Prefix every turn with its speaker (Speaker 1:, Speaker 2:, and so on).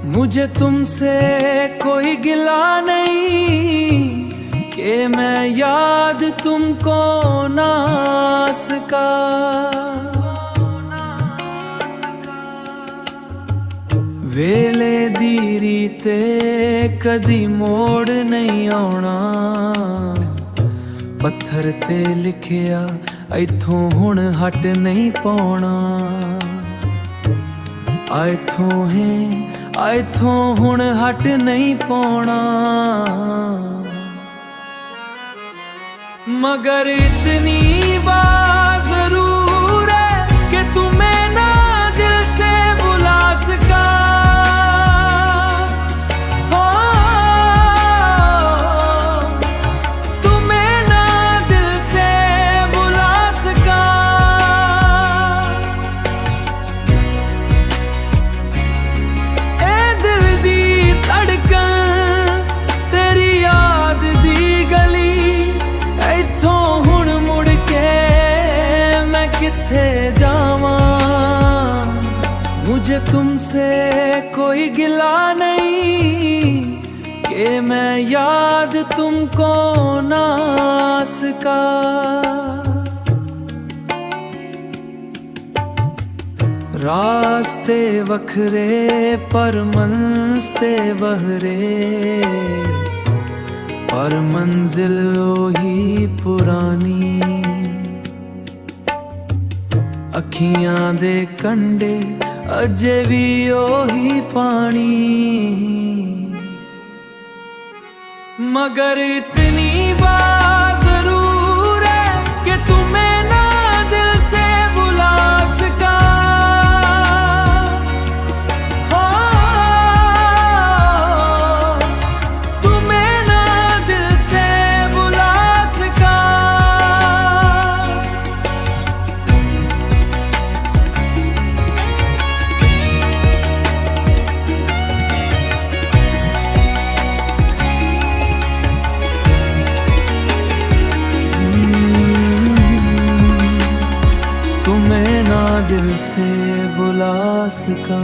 Speaker 1: मुझे तुमसे कोई गिला नहीं कि मैं याद तुमको ना सका। वेले दी रीते कदी मोड़ नहीं आना, पत्थर ते लिखिया इथों हुण हट नहीं पाना। इथों हुण हट नहीं पाना। मगर इतनी बात जरूर है कि तुम्हें ना दिल से बुला सका। हो तुम्हें ना दिल से बुला सका। ए दिल दी धड़कन तेरी याद दी गली, इथों हुण मुड़ के मैं किथे जावां। मुझे तुमसे कोई गिला नहीं कि मैं याद तुमको ना सका। रास्ते वखरे पर मंस्ते बहरे, पर मंजिल ओही पुरानी। अखियां दे कंडे अजे भी ओही पानी। मगर इतनी बात जरूर है कि तुम्हें ना दिल से बुला सका। हो तुम्हें ना दिल से बुला सका। तुम्हें ना दिल से बुला सका।